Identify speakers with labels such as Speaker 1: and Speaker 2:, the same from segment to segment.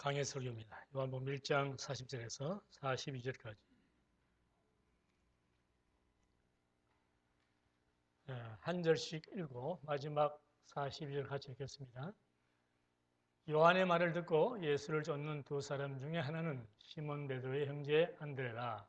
Speaker 1: 강해 설교입니다. 요한복음 1장 40절에서 42절까지. 한 절씩 읽고 마지막 42절 같이 읽겠습니다. 요한의 말을 듣고 예수를 쫓는 두 사람 중에 하나는 시몬 베드로의 형제 안드레라.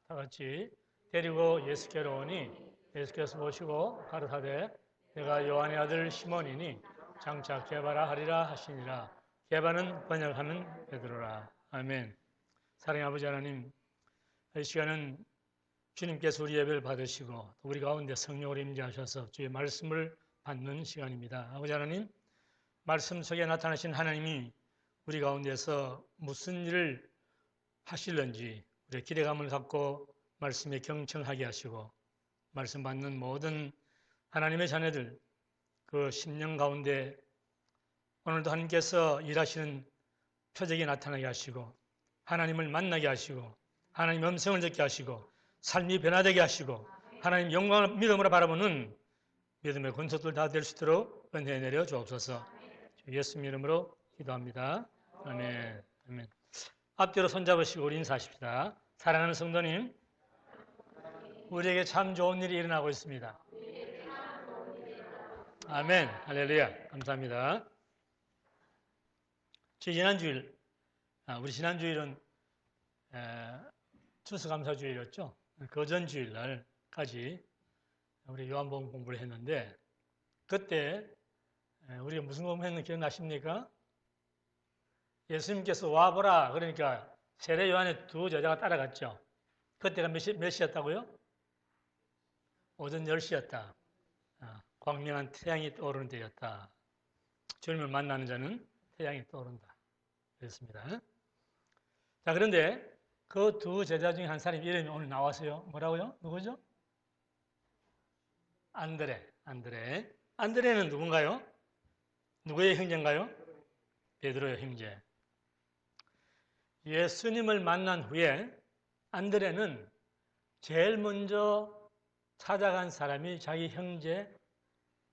Speaker 1: 다 같이 데리고 예수께로 오니 예수께서 보시고 가르사대 내가 요한의 아들 시몬이니 장차 게바라 하리라 하시니라. 게바는 번역하면 베드로라. 아멘. 사랑의 아버지 하나님, 이 시간은 주님께서 우리 예배를 받으시고 우리 가운데 성령으로 임재하셔서 주의 말씀을 받는 시간입니다. 아버지 하나님, 말씀 속에 나타나신 하나님이 우리 가운데서 무슨 일을 하실는지 우리의 기대감을 갖고 말씀에 경청하게 하시고 말씀 받는 모든 하나님의 자녀들 그 심령 가운데 오늘도 하나님께서 일하시는 표적이 나타나게 하시고 하나님을 만나게 하시고 하나님의 음성을 듣게 하시고 삶이 변화되게 하시고 하나님 영광을 믿음으로 바라보는 믿음의 권속들 다 될 수 있도록 은혜 내려 주옵소서. 예수님 이름으로 기도합니다. 아멘. 아멘. 앞뒤로 손잡으시고 우리 인사하십시다. 사랑하는 성도님, 우리에게 참 좋은 일이 일어나고 있습니다. 아멘. 할렐루야. 감사합니다. 지난주일, 우리 지난주일은 추수감사주일이었죠. 그 전 주일날까지 우리 요한복음 공부를 했는데 그때 우리가 무슨 공부했는지 기억나십니까? 예수님께서 와보라 그러니까 세례 요한의 두 제자가 따라갔죠. 그때가 몇 시였다고요? 오전 10시였다. 광명한 태양이 떠오르는 때였다. 주님을 만나는 자는 태양이 떠오른다. 그랬습니다. 자, 그런데 그 두 제자 중에 한 사람 이름이 오늘 나왔어요. 뭐라고요? 누구죠? 안드레. 안드레는 누군가요? 누구의 형제인가요? 베드로의 형제. 예수님을 만난 후에 안드레는 제일 먼저 찾아간 사람이 자기 형제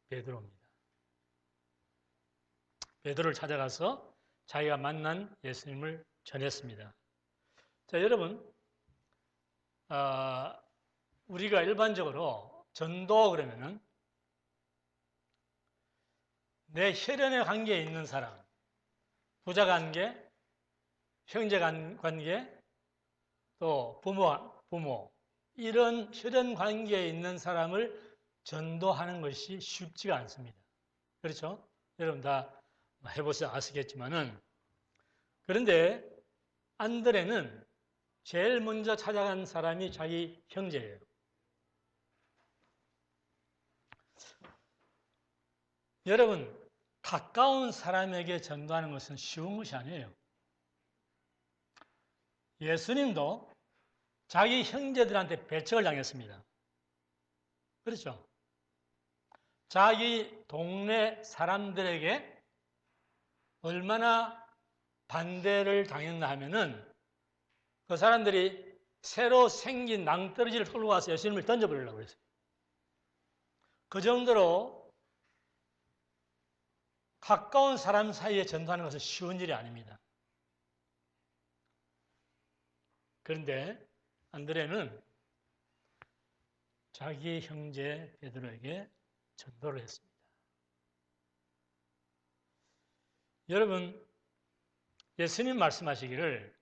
Speaker 1: 베드로입니다. 베드로를 찾아가서 자기가 만난 예수님을 전했습니다. 자, 여러분, 우리가 일반적으로 전도 그러면은 내 혈연의 관계에 있는 사람, 부자 관계, 형제 관계, 또 부모, 이런 혈연 관계에 있는 사람을 전도하는 것이 쉽지가 않습니다. 그렇죠? 여러분 다 해보셔서 아시겠지만은, 그런데 안드레는 제일 먼저 찾아간 사람이 자기 형제예요. 여러분, 가까운 사람에게 전도하는 것은 쉬운 것이 아니에요. 예수님도 자기 형제들한테 배척을 당했습니다. 그렇죠? 자기 동네 사람들에게 얼마나 반대를 당했나 하면은 그 사람들이 새로 생긴 낭떠러지를 끌고 와서 예수님을 던져버리려고 그랬어요. 그 정도로 가까운 사람 사이에 전도하는 것은 쉬운 일이 아닙니다. 그런데 안드레는 자기 형제 베드로에게 전도를 했습니다. 여러분, 예수님 말씀하시기를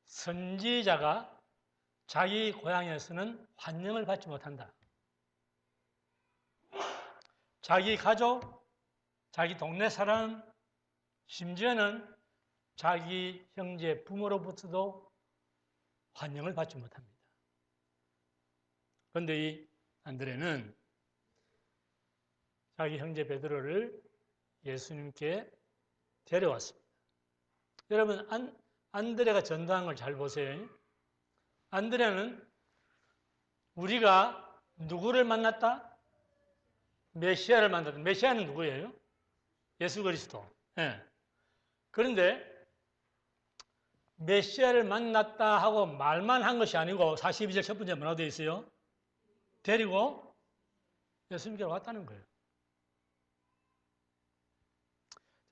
Speaker 1: 선지자가 자기 고향에서는 환영을 받지 못한다. 자기 가족, 자기 동네 사람, 심지어는 자기 형제 부모로부터도 환영을 받지 못합니다. 그런데 이 안드레는 자기 형제 베드로를 예수님께 데려왔습니다. 여러분, 안드레가 전도한 걸 잘 보세요. 안드레는 우리가 누구를 만났다? 메시아를 만났다. 메시아는 누구예요? 예수 그리스도. 네. 그런데 메시아를 만났다 하고 말만 한 것이 아니고 42절 첫 번째 뭐라고 되어 있어요? 데리고 예수님께로 왔다는 거예요.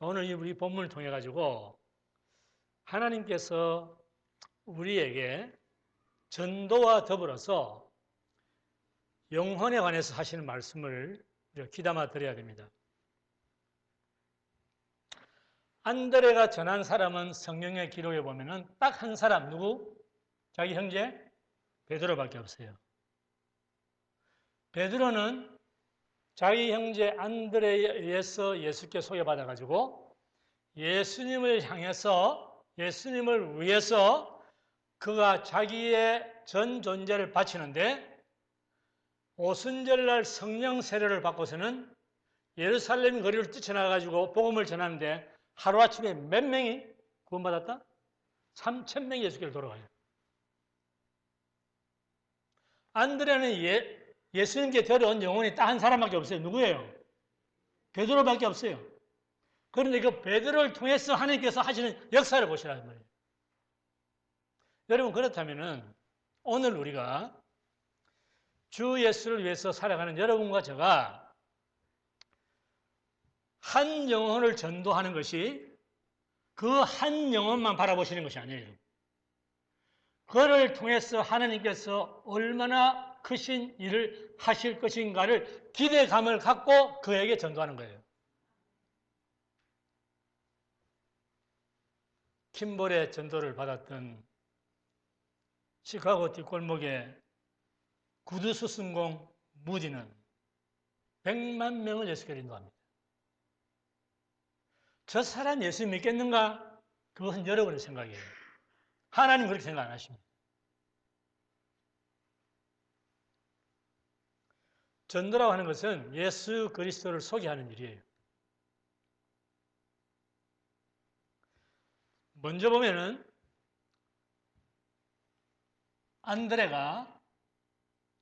Speaker 1: 오늘 우리 본문을 통해 가지고 하나님께서 우리에게 전도와 더불어서 영혼에 관해서 하시는 말씀을 귀담아 드려야 됩니다. 안드레가 전한 사람은 성경의 기록에 보면은 딱 한 사람, 누구? 자기 형제 베드로밖에 없어요. 베드로는 자기 형제 안드레에 의해서 예수께 소개받아 가지고 예수님을 향해서 예수님을 위해서 그가 자기의 전 존재를 바치는데 오순절날 성령 세례를 받고서는 예루살렘 거리를 뛰쳐나가 가지고 복음을 전하는데 하루아침에 몇 명이 구원받았다? 3,000명이 예수께로 돌아가요. 안드레는 예수님께 데려온 영혼이 딱 한 사람밖에 없어요. 누구예요? 베드로밖에 없어요. 그런데 그 베드로를 통해서 하나님께서 하시는 역사를 보시라는 말이에요. 여러분 그렇다면은 오늘 우리가 주 예수를 위해서 살아가는 여러분과 제가 한 영혼을 전도하는 것이 그 한 영혼만 바라보시는 것이 아니에요. 그를 통해서 하나님께서 얼마나 크신 일을 하실 것인가를 기대감을 갖고 그에게 전도하는 거예요. 킴볼의 전도를 받았던 시카고 뒷골목의 구두수승공 무디는 100만 명을 예수께로 인도합니다. 저 사람 예수 믿겠는가? 그것은 여러분의 생각이에요. 하나님 그렇게 생각 안 하십니다. 전도라고 하는 것은 예수 그리스도를 소개하는 일이에요. 먼저 보면은 안드레가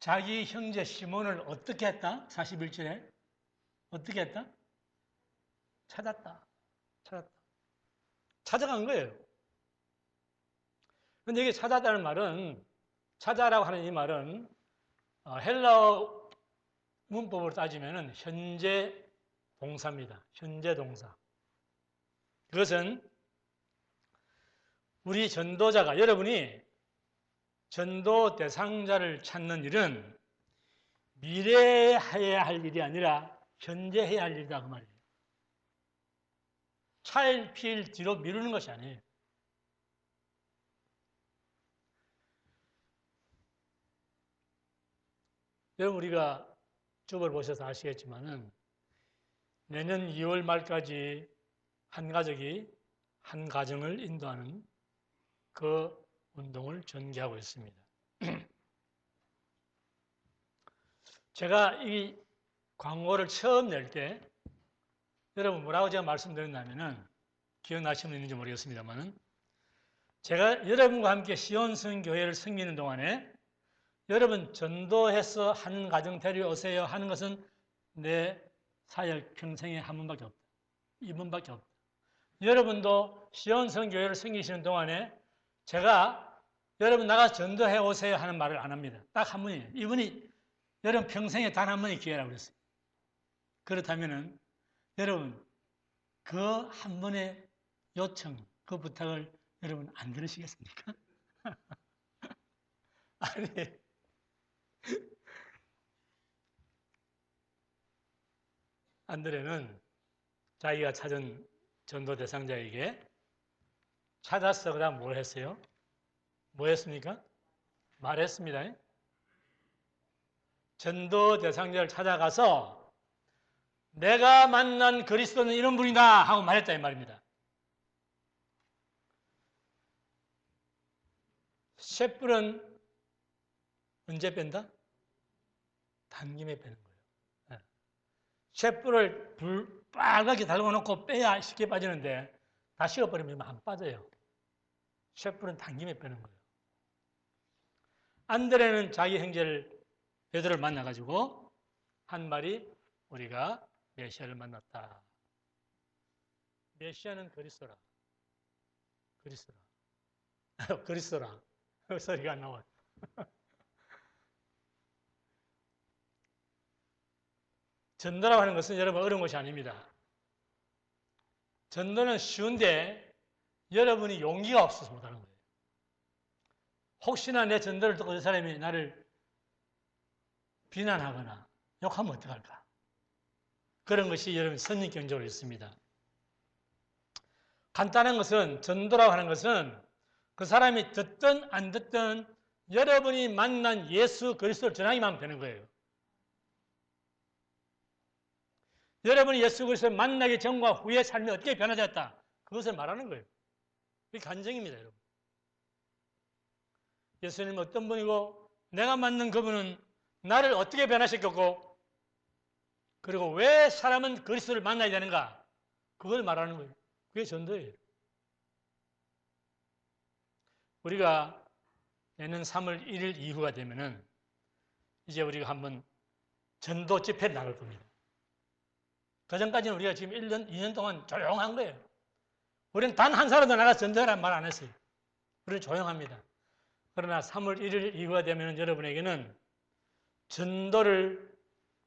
Speaker 1: 자기 형제 시몬을 어떻게 했다? 41절에 어떻게 했다? 찾았다. 찾아간 거예요. 그런데 이게 찾았다는 말은 찾아라고 하는 이 말은 헬라어 문법으로 따지면 현재 동사입니다. 현재 동사. 그것은 우리 전도자가 여러분이 전도 대상자를 찾는 일은 미래에 해야 할 일이 아니라 현재 해야 할 일이다 그 말이에요. 차일피일 뒤로 미루는 것이 아니에요. 여러분 우리가 줍을 보셔서 아시겠지만은 내년 2월 말까지 한 가족이 한 가정을 인도하는 그 운동을 전개하고 있습니다. 제가 이 광고를 처음 낼 때 여러분 뭐라고 제가 말씀드렸냐면은 기억나시는 분 있는지 모르겠습니다만은 제가 여러분과 함께 시온성교회를 섬기는 동안에 여러분 전도해서 한 가정 데려오세요 하는 것은 내 사역 평생에 한 번밖에 없다. 이분밖에 없다. 여러분도 시온성교회를 섬기시는 동안에 제가 여러분 나가서 전도해 오세요 하는 말을 안 합니다. 딱 한 분이에요. 이분이 여러분 평생에 단 한 번의 기회라고 그랬어요. 그렇다면은 여러분 그 한 번의 요청, 그 부탁을 여러분 안 들으시겠습니까? 아니 안드레는 자기가 찾은 전도 대상자에게 찾았어. 그 다음 뭘 했어요? 뭐 했습니까? 말했습니다. 전도 대상자를 찾아가서 내가 만난 그리스도는 이런 분이다 하고 말했다 이 말입니다. 쇳불은 언제 뺀다? 단김에 빼는 거예요. 쇳불을 불 빨갛게 달궈놓고 빼야 쉽게 빠지는데 다 식어버리면 안 빠져요. 쇳불은 단김에 빼는 거예요. 안드레는 자기 형제를 베드로를 만나가지고 한 말이 우리가 메시아를 만났다. 메시아는 그리스도라. 그리스도라. 소리가 안 나와요. 전도라고 하는 것은 여러분 어려운 것이 아닙니다. 전도는 쉬운데 여러분이 용기가 없어서 못하는 거예요. 혹시나 내 전도를 듣고 그 사람이 나를 비난하거나 욕하면 어떡할까? 그런 것이 여러분 선입견적으로 있습니다. 간단한 것은 전도라고 하는 것은 그 사람이 듣든 안 듣든 여러분이 만난 예수 그리스도를 전하기만 하면 되는 거예요. 여러분이 예수 그리스도를 만나기 전과 후의 삶이 어떻게 변화되었다. 그것을 말하는 거예요. 그게 간증입니다, 여러분. 예수님은 어떤 분이고 내가 만난 그분은 나를 어떻게 변화시켰고 그리고 왜 사람은 그리스도를 만나야 되는가? 그걸 말하는 거예요. 그게 전도예요. 우리가 내년 3월 1일 이후가 되면은 이제 우리가 한번 전도 집회를 나갈 겁니다. 그 전까지는 우리가 지금 1년, 2년 동안 조용한 거예요. 우리는 단 한 사람도 나가서 전도하라는 말 안 했어요. 우리는 조용합니다. 그러나 3월 1일 이후가 되면 여러분에게는 전도를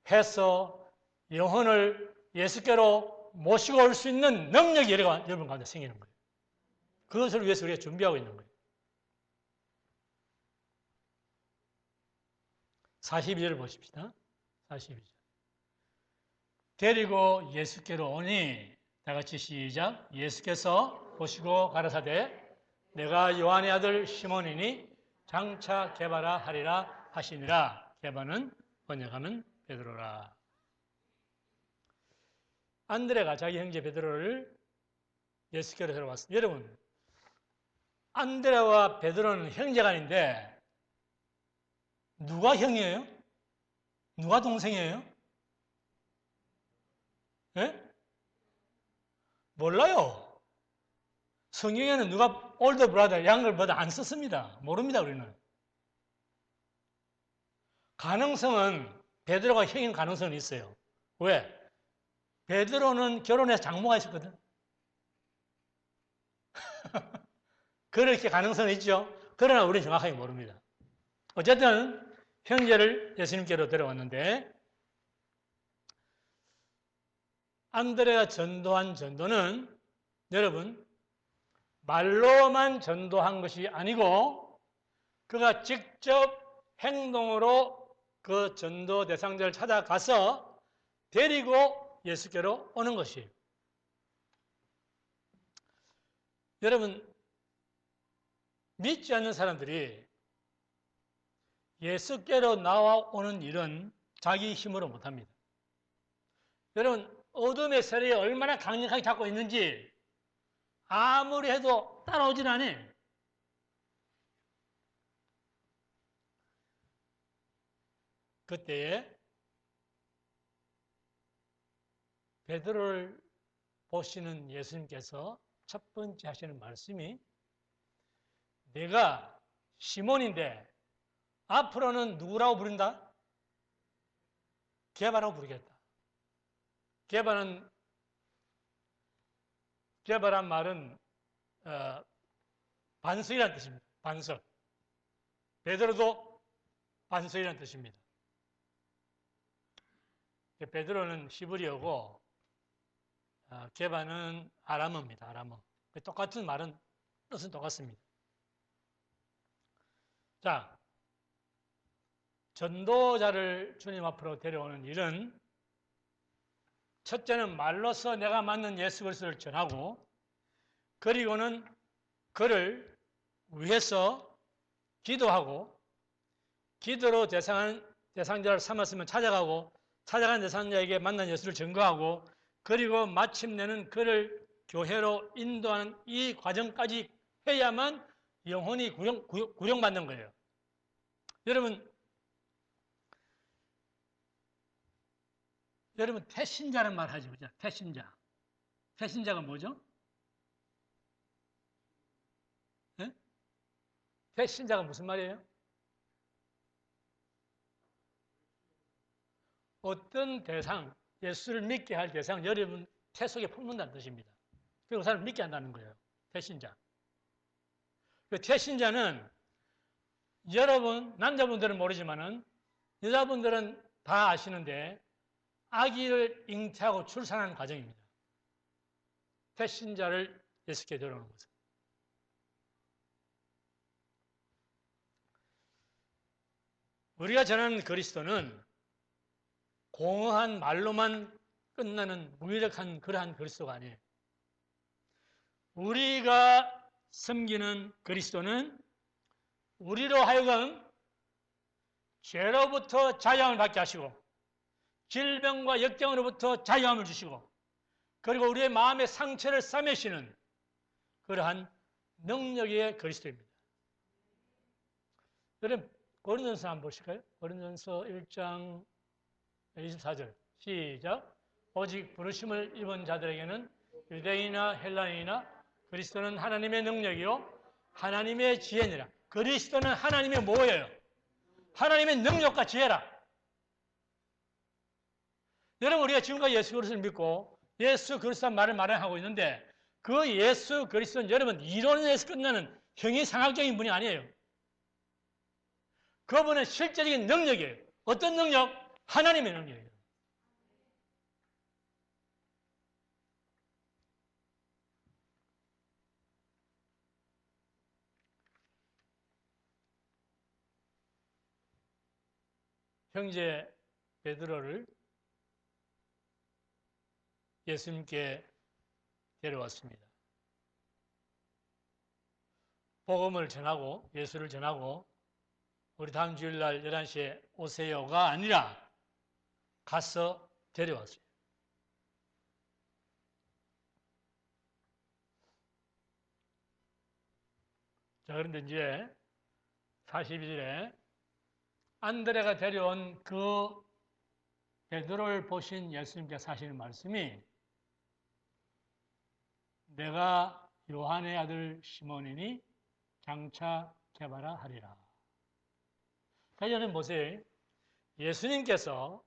Speaker 1: 해서 영혼을 예수께로 모시고 올 수 있는 능력이 여러분 가운데 생기는 거예요. 그것을 위해서 우리가 준비하고 있는 거예요. 42절을 보십시다. 42절. 데리고 예수께로 오니 다 같이 시작. 예수께서 보시고 가라사대 내가 요한의 아들 시몬이니 장차 게바라 하리라 하시니라. 게바는 번역하면 베드로라. 안드레가 자기 형제 베드로를 예수께로 데려왔습니다. 여러분, 안드레와 베드로는 형제간인데 누가 형이에요? 누가 동생이에요? 예? 몰라요. 성경에는 누가 올더 브라더, 양글 브라더 안 썼습니다. 모릅니다, 우리는. 가능성은 베드로가 형인 가능성은 있어요. 왜? 베드로는 결혼해서 장모가 있었거든. 그렇게 가능성은 있죠. 그러나 우리는 정확하게 모릅니다. 어쨌든 형제를 예수님께로 데려왔는데 안드레가 전도한 전도는 여러분 말로만 전도한 것이 아니고 그가 직접 행동으로 그 전도 대상자를 찾아가서 데리고 예수께로 오는 것이에요. 여러분 믿지 않는 사람들이 예수께로 나와오는 일은 자기 힘으로 못합니다. 여러분 어둠의 세력이 얼마나 강력하게 잡고 있는지 아무리 해도 따라오질 않아요. 그때에 베드로를 보시는 예수님께서 첫 번째 하시는 말씀이 내가 시몬인데 앞으로는 누구라고 부른다? 게바라고 부르겠다. 게바란 말은 반석이라는 뜻입니다. 반석. 베드로도 반석이라는 뜻입니다. 베드로는 히브리어고 게바는 아람어입니다. 아람어. 똑같은 말은 뜻은 똑같습니다. 자, 전도자를 주님 앞으로 데려오는 일은 첫째는 말로서 내가 만난 예수 그리스도를 전하고 그리고는 그를 위해서 기도하고 기도로 대상자를 삼았으면 찾아가고 찾아간 대상자에게 만난 예수를 증거하고 그리고 마침내는 그를 교회로 인도하는 이 과정까지 해야만 영혼이 구령받는 거예요. 여러분 태신자라는 말 하죠. 그죠? 태신자. 태신자가 뭐죠? 네? 태신자가 무슨 말이에요? 어떤 대상, 예수를 믿게 할 대상, 여러분 태 속에 품는다는 뜻입니다. 그리고 그 사람을 믿게 한다는 거예요. 태신자. 그 태신자는 여러분, 남자분들은 모르지만은 여자분들은 다 아시는데 아기를 잉태하고 출산하는 과정입니다. 태신자를 예수께 데려오는 것은. 우리가 전하는 그리스도는 공허한 말로만 끝나는 무기력한 그러한 그리스도가 아니에요. 우리가 섬기는 그리스도는 우리로 하여금 죄로부터 자유함을 받게 하시고 질병과 역경으로부터 자유함을 주시고 그리고 우리의 마음의 상처를 싸매시는 그러한 능력의 그리스도입니다. 여러분 고린도전서 한번 보실까요? 고린도전서 1장 24절 시작. 오직 부르심을 입은 자들에게는 유대인이나 헬라인이나 그리스도는 하나님의 능력이요 하나님의 지혜니라. 그리스도는 하나님의 뭐예요? 하나님의 능력과 지혜라. 여러분 우리가 지금까지 예수 그리스도를 믿고 예수 그리스도란 말을 말하고 있는데 그 예수 그리스도는 여러분 이론에서 끝나는 형이상학적인 분이 아니에요. 그분은 실제적인 능력이에요. 어떤 능력? 하나님의 능력이에요. 형제 베드로를 예수님께 데려왔습니다. 복음을 전하고 예수를 전하고 우리 다음 주일날 11시에 오세요가 아니라 가서 데려왔어요. 자, 그런데 이제 42절에 안드레가 데려온 그 베드로를 보신 예수님께서 하시는 말씀이 내가 요한의 아들 시몬이니 장차 개바라 하리라. 여러분 보세요. 예수님께서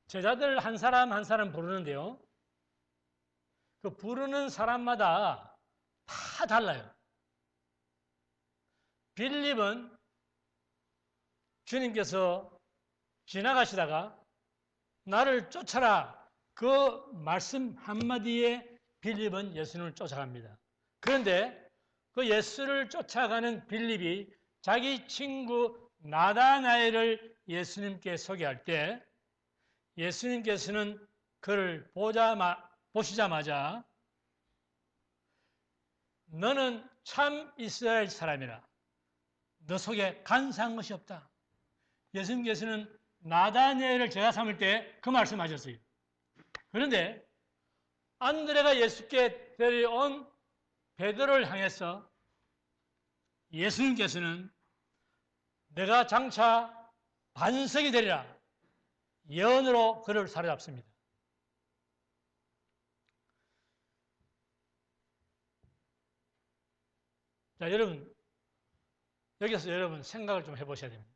Speaker 1: 제자들 한 사람 한 사람 부르는데요. 그 부르는 사람마다 다 달라요. 빌립은 주님께서 지나가시다가 나를 쫓아라 그 말씀 한마디에 빌립은 예수님을 쫓아갑니다. 그런데 그 예수를 쫓아가는 빌립이 자기 친구 나다나엘을 예수님께 소개할 때 예수님께서는 그를 보시자마자 너는 참 이스라엘 사람이라 너 속에 간사한 것이 없다. 예수님께서는 나다나엘을 제자 삼을 때 그 말씀하셨어요. 그런데 안드레가 예수께 데려온 베드로를 향해서 예수님께서는 내가 장차 반석이 되리라 예언으로 그를 사로잡습니다. 자, 여러분 여기서 여러분 생각을 좀 해보셔야 됩니다.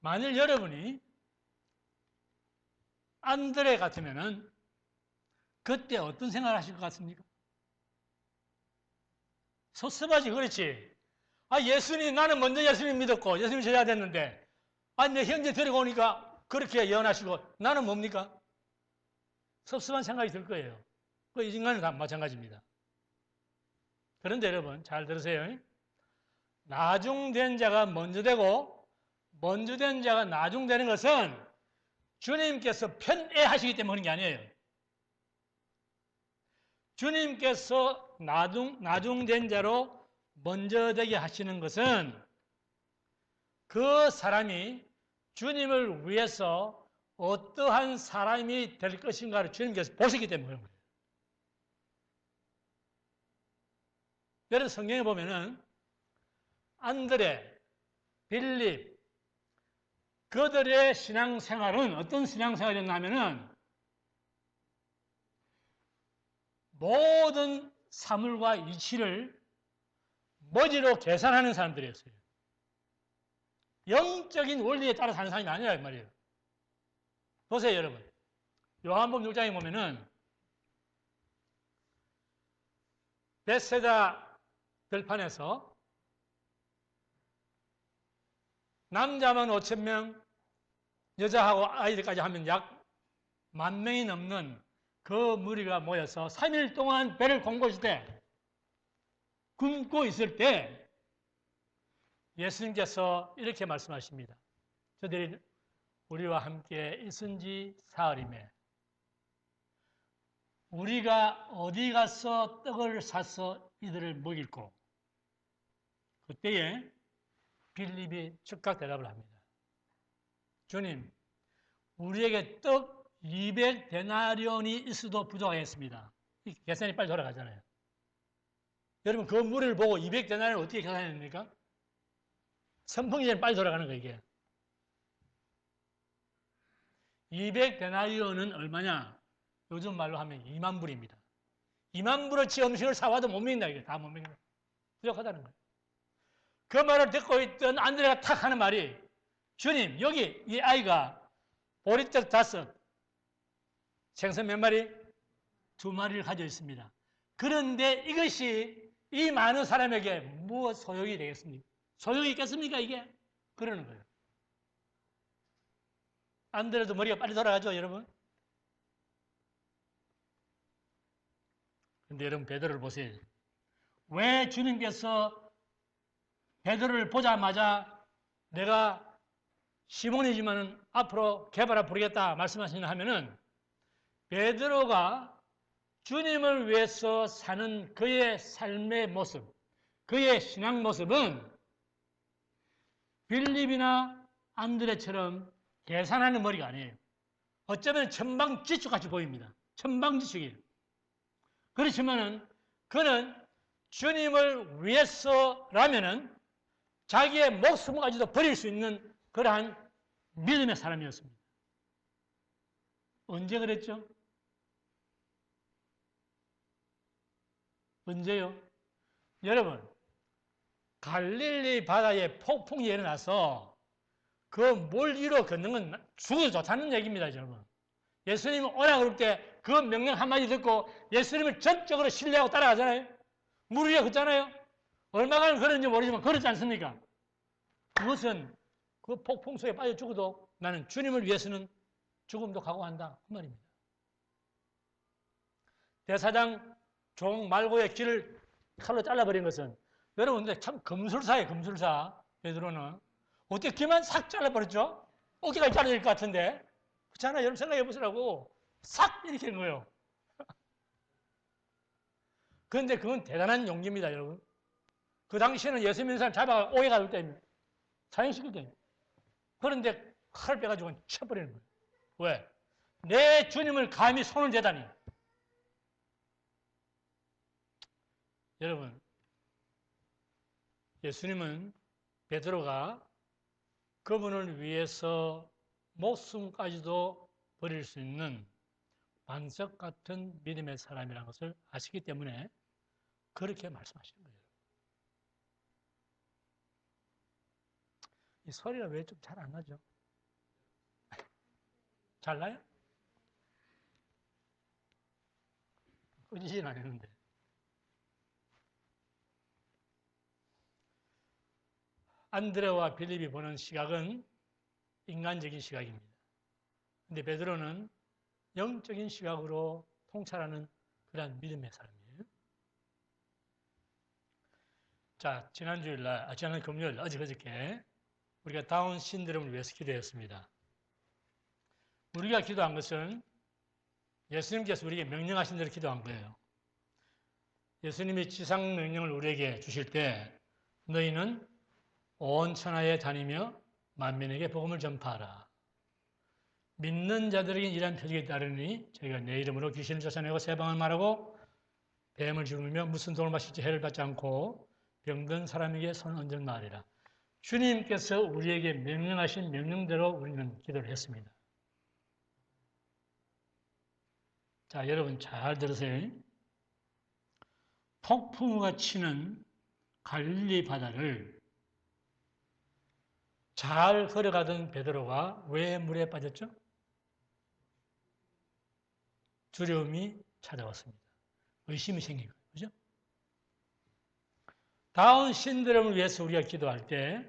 Speaker 1: 만일 여러분이 안드레 같으면은 그때 어떤 생각을 하실 것 같습니까? 섭섭하지, 그렇지? 아, 예수님, 나는 먼저 예수님 믿었고, 예수님 제자 됐는데, 아, 내 형제 데리고 오니까 그렇게 예언하시고, 나는 뭡니까? 섭섭한 생각이 들 거예요. 그 인간은 다 마찬가지입니다. 그런데 여러분, 잘 들으세요. 나중된 자가 먼저 되고, 먼저 된 자가 나중되는 것은 주님께서 편애하시기 때문에 그런 게 아니에요. 주님께서 나중된 자로 먼저 되게 하시는 것은 그 사람이 주님을 위해서 어떠한 사람이 될 것인가를 주님께서 보시기 때문에 그런 거예요. 여러분 성경에 보면은 안드레, 빌립 그들의 신앙생활은 어떤 신앙생활이었나 하면은 모든 사물과 이치를 머리로 계산하는 사람들이었어요. 영적인 원리에 따라 사는 사람이 아니라 말이에요. 보세요, 여러분. 요한복음 6장에 보면은 벳세다 들판에서 남자만 5,000명, 여자하고 아이들까지 하면 약 10,000명이 넘는 그 무리가 모여서 3일 동안 배를 굶고 있을 때, 굶고 있을 때 예수님께서 이렇게 말씀하십니다. 저들이 우리와 함께 있은 지 사흘이매 우리가 어디 가서 떡을 사서 이들을 먹일꼬? 그때에 빌립이 즉각 대답을 합니다. 주님, 우리에게 떡 200데나리온이 있어도 부족하겠습니다. 계산이 빨리 돌아가잖아요. 여러분 그 무리를 보고 200데나리온 어떻게 계산해야 됩니까? 선풍기 전에 빨리 돌아가는 거예요, 이게. 200데나리온은 얼마냐? 요즘 말로 하면 2만 불입니다. 2만 불어치 음식을 사와도 못 먹는다, 이게. 다 못 먹는다. 부족하다는 거예요. 그 말을 듣고 있던 안드레가 탁 하는 말이, 주님, 여기 이 아이가 보리떡 5, 생선 몇 마리? 2마리를 가지고 있습니다. 그런데 이것이 이 많은 사람에게 무엇 소용이 되겠습니까? 소용이 있겠습니까, 이게? 그러는 거예요. 안드레도 머리가 빨리 돌아가죠, 여러분? 근데 여러분, 베드로를 보세요. 왜 주님께서 베드로를 보자마자 내가 시몬이지만 앞으로 개발아 부르겠다 말씀하시냐 하면은 베드로가 주님을 위해서 사는 그의 삶의 모습, 그의 신앙 모습은 빌립이나 안드레처럼 계산하는 머리가 아니에요. 어쩌면 천방지축같이 보입니다. 천방지축이에요. 그렇지만은 그는 주님을 위해서라면은 자기의 목숨까지도 버릴 수 있는 그러한 믿음의 사람이었습니다. 언제 그랬죠? 언제요? 여러분, 갈릴리 바다에 폭풍이 일어나서 그 물 위로 걷는 건 죽어도 좋다는 얘기입니다, 여러분. 예수님이 오라 그럴 때 그 명령 한마디 듣고 예수님을 전적으로 신뢰하고 따라가잖아요. 물 위에 걷잖아요. 얼마간 걸었는지 모르지만 걸었지 않습니까? 그것은 그 폭풍 속에 빠져 죽어도 나는 주님을 위해서는 죽음도 각오한다. 그 말입니다. 대사장 종 말고의 길을 칼로 잘라버린 것은 여러분 근데 참 금술사예요. 금술사. 베드로는 어떻게 귀만 싹 잘라버렸죠? 어깨가 잘라질 것 같은데 그렇잖아요. 여러분 생각해 보시라고 싹 이렇게 된 거예요. 그런데 그건 대단한 용기입니다. 여러분. 그 당시에는 예수 믿는 사람 잡아가 오해 가둘 때입니다. 사형시킬 때입니다. 그런데 칼을 빼가지고 쳐버리는 거예요. 왜? 내 주님을 감히 손을 대다니. 여러분, 예수님은 베드로가 그분을 위해서 목숨까지도 버릴 수 있는 반석 같은 믿음의 사람이라는 것을 아시기 때문에 그렇게 말씀하시는 거예요. 이 소리가 왜 좀 잘 안 나죠? 잘 나요? 꺼지진 않았는데. 안드레와 빌립이 보는 시각은 인간적인 시각입니다. 근데 베드로는 영적인 시각으로 통찰하는 그러한 믿음의 사람이에요. 자, 지난 금요일, 어저께 우리가 다운 신드롬을 위해서 기도했습니다. 우리가 기도한 것은 예수님께서 우리에게 명령하신 대로 기도한 거예요. 예수님이 지상 명령을 우리에게 주실 때 너희는 온 천하에 다니며 만민에게 복음을 전파하라. 믿는 자들에게 이러한 표적이 따르니 저희가 내 이름으로 귀신을 쫓아내고 세방을 말하고 뱀을 죽이며 무슨 돈을 마실지 해를 받지 않고 병든 사람에게 손을 얹을 말이라. 주님께서 우리에게 명령하신 명령대로 우리는 기도를 했습니다. 자, 여러분 잘 들으세요. 폭풍우가 치는 갈릴리 바다를 잘 걸어가던 베드로가 왜 물에 빠졌죠? 두려움이 찾아왔습니다. 의심이 생긴 거예요. 그죠? 다운 신드롬을 위해서 우리가 기도할 때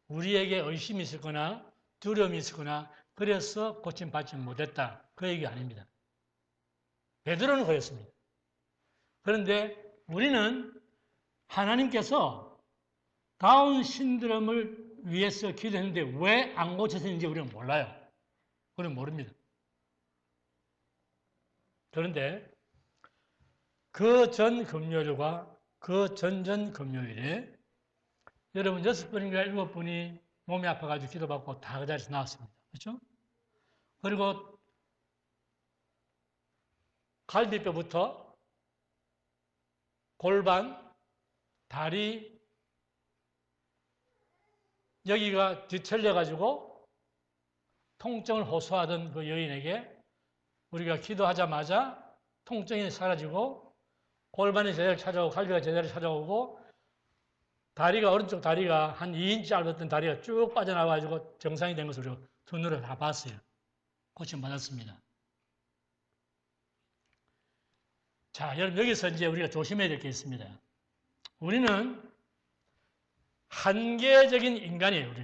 Speaker 1: 우리에게 의심이 있거나 두려움이 있거나 그래서 고침받지 못했다. 그 얘기 아닙니다. 베드로는 그랬습니다. 그런데 우리는 하나님께서 다운 신드롬을 위해서 기도했는데 왜 안 고쳐졌는지 우리는 몰라요. 우리는 모릅니다. 그런데 그 전 금요일과 그 전전 금요일에 여러분 6분인가 7분이 몸이 아파가지고 기도받고 다 그 자리에서 나왔습니다. 그렇죠? 그리고 갈비뼈부터 골반, 다리, 여기가 뒤틀려가지고 통증을 호소하던 그 여인에게 우리가 기도하자마자 통증이 사라지고 골반이 제대로 찾아오고 갈비가 제대로 찾아오고 다리가 오른쪽 다리가 한 2인치 짧았던 다리가 쭉 빠져나와가지고 정상이 된 것을 우리가 두 눈으로 다 봤어요. 고침받았습니다. 자, 여러분 여기서 이제 우리가 조심해야 될 게 있습니다. 우리는 한계적인 인간이에요.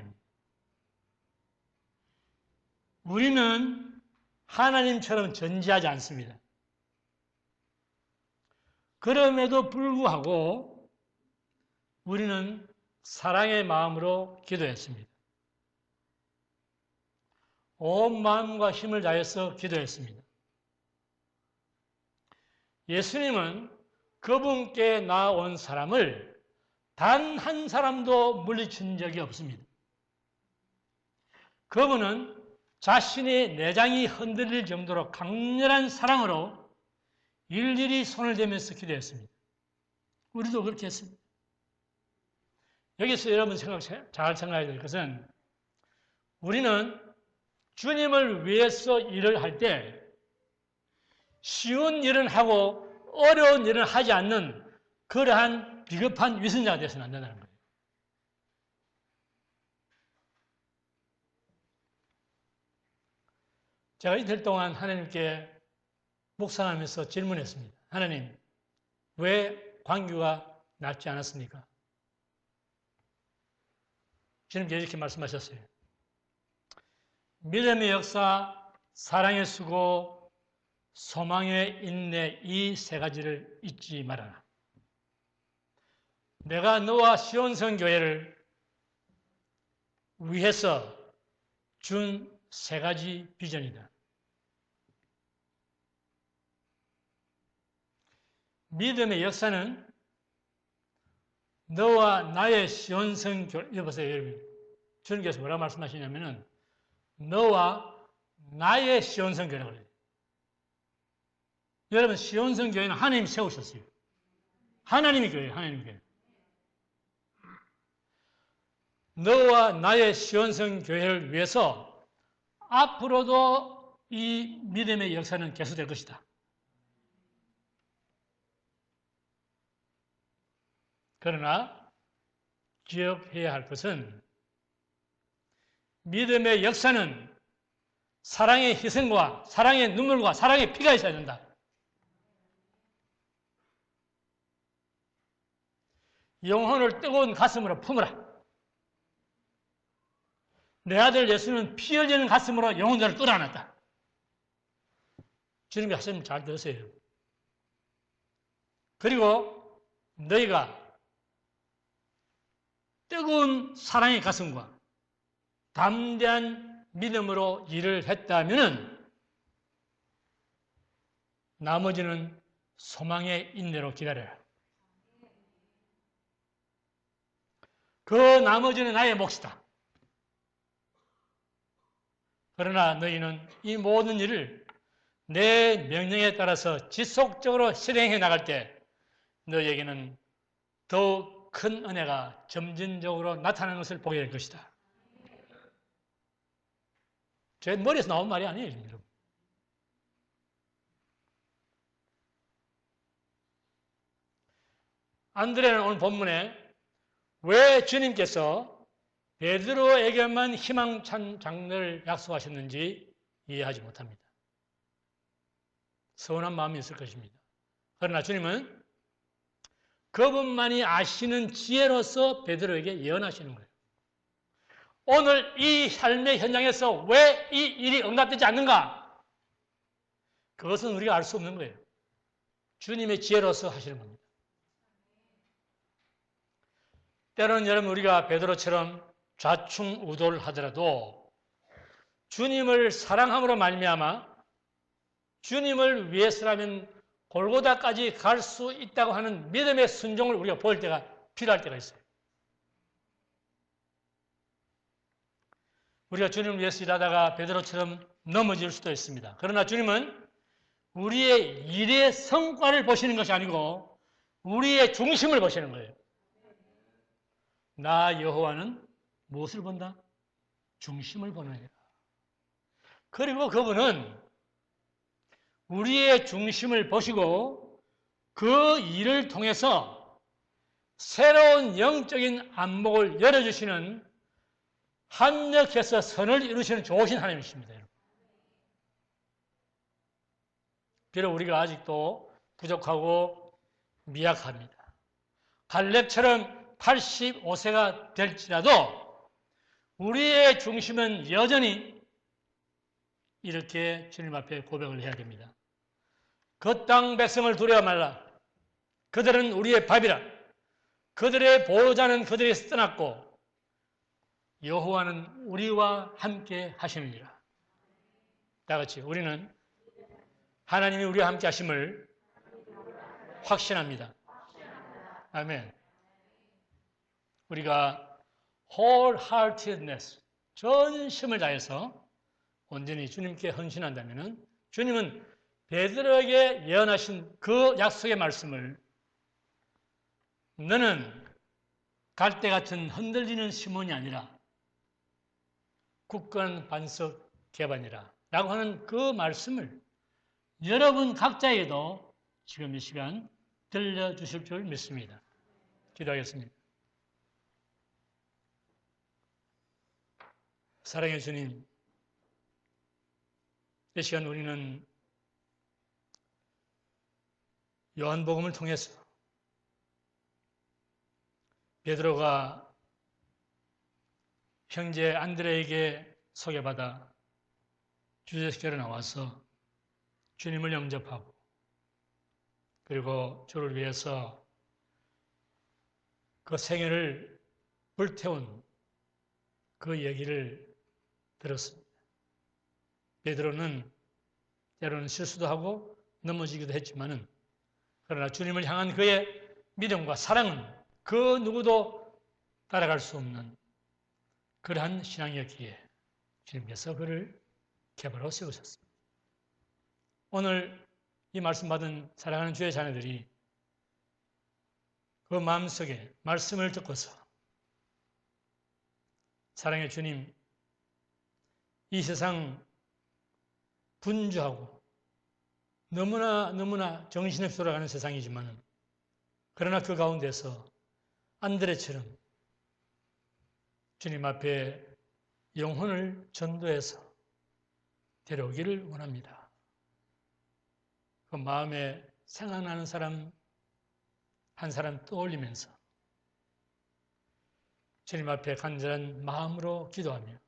Speaker 1: 우리는 하나님처럼 전지하지 않습니다. 그럼에도 불구하고 우리는 사랑의 마음으로 기도했습니다. 온 마음과 힘을 다해서 기도했습니다. 예수님은 그분께 나온 사람을 단 한 사람도 물리친 적이 없습니다. 그분은 자신의 내장이 흔들릴 정도로 강렬한 사랑으로 일일이 손을 대면서 기도했습니다. 우리도 그렇게 했습니다. 여기서 여러분 잘 생각해야 될 것은 우리는 주님을 위해서 일을 할 때 쉬운 일은 하고 어려운 일은 하지 않는 그러한 비겁한 위선자가 되어서는 안 된다는 거예요. 제가 이틀 동안 하나님께 묵상하면서 질문했습니다. 하나님, 왜 광규가 낫지 않았습니까? 주님께 이렇게 말씀하셨어요. 믿음의 역사, 사랑의 수고, 소망의 인내 이 세 가지를 잊지 말아라. 내가 너와 시온성 교회를 위해서 준 세 가지 비전이다. 믿음의 역사는 너와 나의 시온성 교회, 여보세요, 여러분. 주님께서 뭐라고 말씀하시냐면은 너와 나의 시온성 교회라고 그래요. 여러분, 시온성 교회는 하나님이 세우셨어요. 하나님의 교회예요, 하나님의 교회. 너와 나의 시온성 교회를 위해서 앞으로도 이 믿음의 역사는 계속될 것이다. 그러나 기억해야 할 것은 믿음의 역사는 사랑의 희생과 사랑의 눈물과 사랑의 피가 있어야 된다. 영혼을 뜨거운 가슴으로 품으라. 내 아들 예수는 피 흘리는 가슴으로 영혼들을 끌어안았다. 주님이 하시면 잘 들으세요. 그리고 너희가 뜨거운 사랑의 가슴과 담대한 믿음으로 일을 했다면 나머지는 소망의 인내로 기다려라. 그 나머지는 나의 몫이다. 그러나 너희는 이 모든 일을 내 명령에 따라서 지속적으로 실행해 나갈 때 너희에게는 더욱 큰 은혜가 점진적으로 나타나는 것을 보게 될 것이다. 제 머리에서 나온 말이 아니에요, 여러분. 안드레는 오늘 본문에 왜 주님께서 베드로에게만 희망찬 장래를 약속하셨는지 이해하지 못합니다. 서운한 마음이 있을 것입니다. 그러나 주님은 그분만이 아시는 지혜로서 베드로에게 예언하시는 거예요. 오늘 이 삶의 현장에서 왜 이 일이 응답되지 않는가? 그것은 우리가 알 수 없는 거예요. 주님의 지혜로서 하시는 겁니다. 때로는 여러분 우리가 베드로처럼 좌충우돌 하더라도 주님을 사랑함으로 말미암아 주님을 위해서라면 골고다까지 갈 수 있다고 하는 믿음의 순종을 우리가 보일 때가 필요할 때가 있어요. 우리가 주님을 위해서 일하다가 베드로처럼 넘어질 수도 있습니다. 그러나 주님은 우리의 일의 성과를 보시는 것이 아니고 우리의 중심을 보시는 거예요. 나 여호와는 무엇을 본다? 중심을 보느니라. 그리고 그분은 우리의 중심을 보시고 그 일을 통해서 새로운 영적인 안목을 열어주시는 합력해서 선을 이루시는 좋으신 하나님이십니다. 비록 우리가 아직도 부족하고 미약합니다. 갈렙처럼 85세가 될지라도 우리의 중심은 여전히 이렇게 주님 앞에 고백을 해야 됩니다. 그 땅 백성을 두려워 말라. 그들은 우리의 밥이라. 그들의 보호자는 그들에서 떠났고 여호와는 우리와 함께 하시느니라. 다 같이 우리는 하나님이 우리와 함께 하심을 확신합니다. 아멘. 우리가 wholeheartedness, 전심을 다해서 온전히 주님께 헌신한다면 주님은 베드로에게 예언하신 그 약속의 말씀을 너는 갈대 같은 흔들리는 시몬이 아니라 굳건 반석 개반이라 라고 하는 그 말씀을 여러분 각자에게도 지금 이 시간 들려주실 줄 믿습니다. 기도하겠습니다. 사랑의 주님, 이 시간 우리는 요한복음을 통해서 베드로가 형제 안드레에게 소개받아 주제식결에 나와서 주님을 영접하고 그리고 주를 위해서 그 생애를 불태운 그 얘기를 들었습니다. 베드로는 때로는 실수도 하고 넘어지기도 했지만은 그러나 주님을 향한 그의 믿음과 사랑은 그 누구도 따라갈 수 없는 그러한 신앙이었기에 주님께서 그를 개발하고 세우셨습니다. 오늘 이 말씀 받은 사랑하는 주의 자녀들이 그 마음속에 말씀을 듣고서 사랑의 주님, 이 세상 분주하고 너무나 정신없이 돌아가는 세상이지만 그러나 그 가운데서 안드레처럼 주님 앞에 영혼을 전도해서 데려오기를 원합니다. 그 마음에 생각나는 사람 한 사람 떠올리면서 주님 앞에 간절한 마음으로 기도하며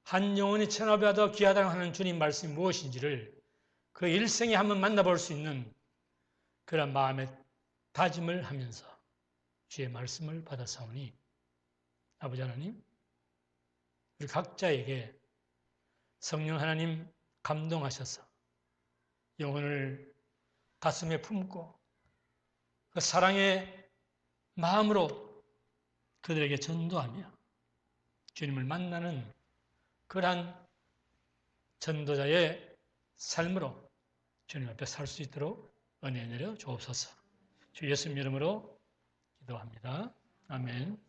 Speaker 1: 한 영혼이 천하보다 더 귀하다고 하는 주님 말씀이 무엇인지를 그 일생에 한번 만나볼 수 있는 그런 마음의 다짐을 하면서 주의 말씀을 받아사오니 아버지 하나님, 우리 각자에게 성령 하나님 감동하셔서 영혼을 가슴에 품고 그 사랑의 마음으로 그들에게 전도하며 주님을 만나는 그러한 전도자의 삶으로 주님 앞에 살 수 있도록 은혜 내려 주옵소서. 주 예수님 이름으로 기도합니다. 아멘.